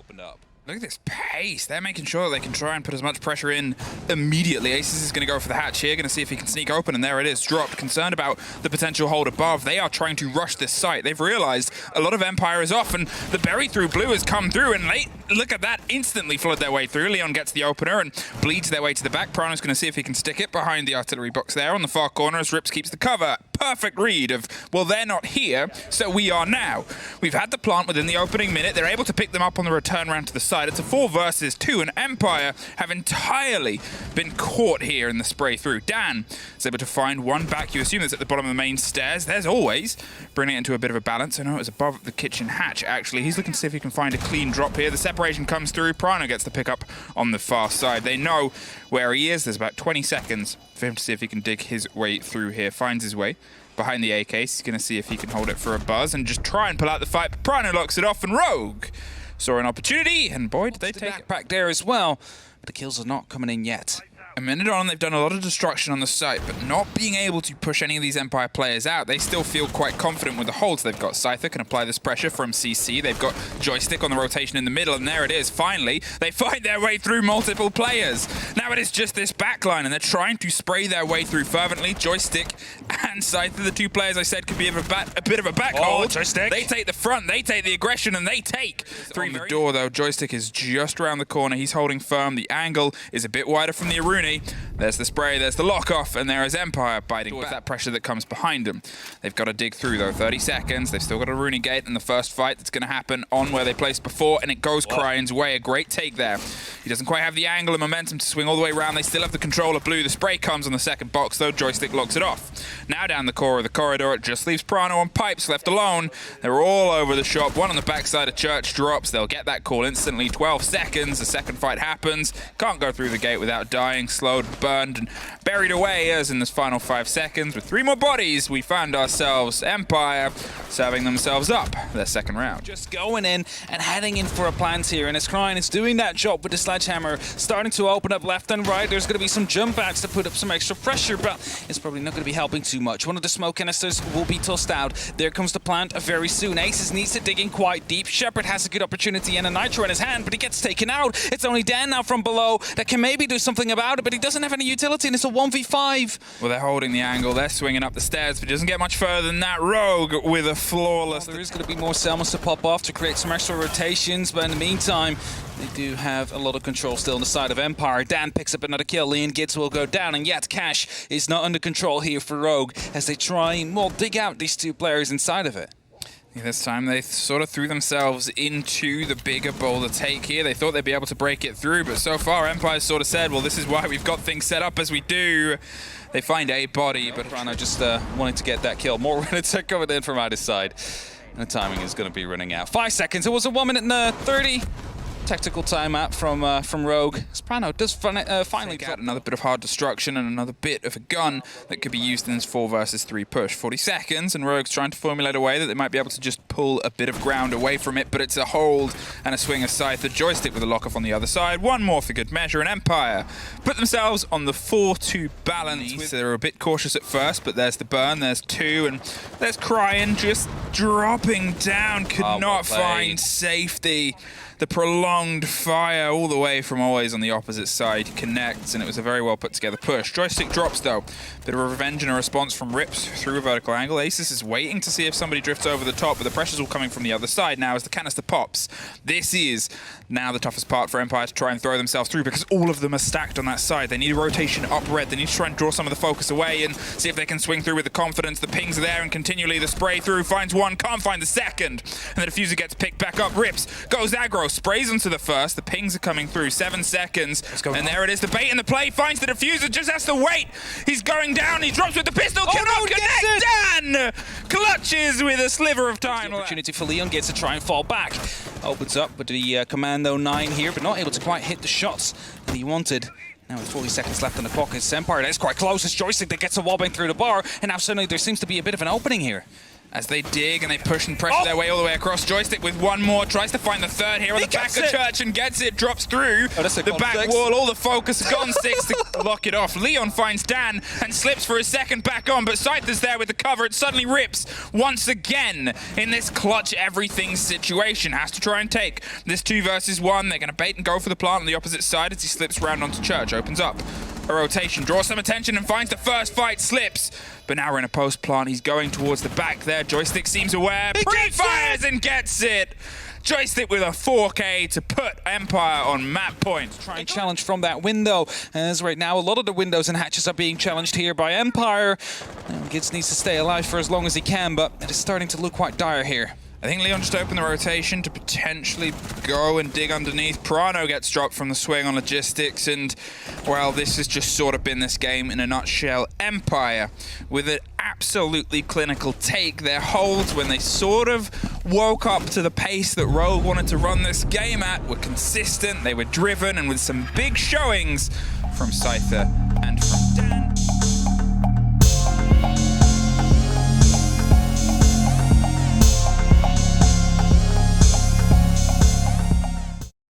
opened up. Look at this pace. They're making sure that they can try and put as much pressure in immediately. Aces is going to go for the hatch here, going to see if he can sneak open, and there it is, dropped. Concerned about the potential hold above. They are trying to rush this site. They've realized a lot of Empire is off, and the berry through blue has come through, and look at that, instantly flood their way through. Leon gets the opener and bleeds their way to the back. Prano's going to see if he can stick it behind the artillery box there on the far corner as Rips keeps the cover. Perfect read of, well, they're not here, so we are now. We've had the plant within the opening minute. They're able to pick them up on the return round to the side. It's a 4 versus 2, and Empire have entirely been caught here in the spray through. Dan is able to find one back. You assume it's at the bottom of the main stairs. There's always, bringing it into a bit of a balance. I know it was above the kitchen hatch, actually. He's looking to see if he can find a clean drop here. The separation comes through. Prano gets the pickup on the far side. They know where he is. There's about 20 seconds for him to see if he can dig his way through here. Finds his way behind the A case. He's going to see if he can hold it for a buzz and just try and pull out the fight. But Prano locks it off, and Rogue saw an opportunity, and boy, did they take it Back there as well, but the kills are not coming in yet. A minute on, they've done a lot of destruction on the site, but not being able to push any of these Empire players out. They still feel quite confident with the holds. They've got Scyther, can apply this pressure from CC. They've got Joystick on the rotation in the middle, and there it is. Finally, they fight their way through multiple players. Now it is just this backline, and they're trying to spray their way through fervently. Joystick and Scyther, the two players I said could be a bit of a back hold. Joystick. They take the front, they take the aggression, and they take through the door, though. Joystick is just around the corner. He's holding firm. The angle is a bit wider from the Aruni. There's the spray, there's the lock-off, and there is Empire biting with that pressure that comes behind them. They've got to dig through, though. 30 seconds. They've still got a Rooney gate in the first fight that's going to happen on where they placed before, and it goes Cryan's way. A great take there. He doesn't quite have the angle and momentum to swing all the way around. They still have the control of blue. The spray comes on the second box, though. Joystick locks it off. Now down the core of the corridor, it just leaves Prano on pipes, left alone. They're all over the shop. One on the backside of Church drops. They'll get that call instantly. 12 seconds. The second fight happens. Can't go through the gate without dying. Slowed, burned, and buried away as in this final 5 seconds. With 3 more bodies, we found ourselves Empire serving themselves up their second round. Just going in and heading in for a plant here, and as Cryan is doing that job with the sledgehammer, starting to open up left and right. There's going to be some jump outs to put up some extra pressure, but it's probably not going to be helping too much. One of the smoke canisters will be tossed out. There comes the plant very soon. Aces needs to dig in quite deep. Shepard has a good opportunity and a nitro in his hand, but he gets taken out. It's only Dan now from below that can maybe do something about it, but he doesn't have any utility, and it's a 1v5. Well, they're holding the angle. They're swinging up the stairs, but it doesn't get much further than that. Rogue with a flawless... There is going to be more Selmas to pop off to create some extra rotations, but in the meantime, they do have a lot of control still on the side of Empire. Dan picks up another kill. Leon Gids will go down, and yet Cash is not under control here for Rogue as they try and, well, dig out these two players inside of it. This time they sort of threw themselves into the bigger boulder take here. They thought they'd be able to break it through, but so far Empire sort of said, well, this is why we've got things set up as we do. They find a body, but Prano just wanting to get that kill. More minutes are coming in from either side, and the timing is going to be running out. 5 seconds. It was a 1 minute and 30. Tactical timeout from Rogue. Prano does finally get another bit of hard destruction and another bit of a gun that could be used in this 4 versus 3 push. 40 seconds, and Rogue's trying to formulate a way that they might be able to just pull a bit of ground away from it, but it's a hold and a swing aside. The Joystick with a lock-off on the other side. One more for good measure, and Empire put themselves on the 4-2 balance. So they were a bit cautious at first, but there's the burn, there's 2, and there's Cryan just dropping down. Could not find safety. The prolonged fire all the way from always on the opposite side connects, and it was a very well put together push. Joystick drops, though. Bit of a revenge and a response from Rips through a vertical angle. Aces is waiting to see if somebody drifts over the top, but the pressure's all coming from the other side now as the canister pops. This is now the toughest part for Empire to try and throw themselves through, because all of them are stacked on that side. They need a rotation up red. They need to try and draw some of the focus away and see if they can swing through with the confidence. The pings are there, and continually the spray through. Finds one, can't find the second. And the diffuser gets picked back up. Rips, goes aggro, sprays onto the first. The pings are coming through. 7 seconds. And there it is. The bait and the play finds the diffuser. Just has to wait. He's going down. He drops with the pistol. Cannot connect. Dan clutches with a sliver of time. The opportunity for Leon gets to try and fall back. Opens up with the Commando 9 here, but not able to quite hit the shots that he wanted. Now with 40 seconds left in the clock, it's Empire that's quite close. It's Joystick that gets a wobbling through the bar, and now suddenly there seems to be a bit of an opening here. As they dig and they push and pressure their way all the way across. Joystick with one more, tries to find the third here on the back of Church and gets it, drops through the back wall. All the focus gone 6 to lock it off. Leon finds Dan and slips for a second back on, but Scyther's there with the cover. It suddenly rips once again in this clutch everything situation. Has to try and take this 2 versus 1. They're going to bait and go for the plant on the opposite side as he slips round onto Church. Opens up a rotation, draws some attention and finds the first fight, slips. But now we're in a post plant. He's going towards the back there. Joystick seems aware. Pre-fires and gets it. Joystick with a 4K to put Empire on map point. Try and challenge from that window. As right now, a lot of the windows and hatches are being challenged here by Empire. Gids needs to stay alive for as long as he can, but it is starting to look quite dire here. I think Leon just opened the rotation to potentially go and dig underneath. Prano gets dropped from the swing on logistics, and, well, this has just sort of been this game in a nutshell. Empire, with an absolutely clinical take. Their holds, when they sort of woke up to the pace that Rogue wanted to run this game at, were consistent, they were driven, and with some big showings from Scyther and from Dan.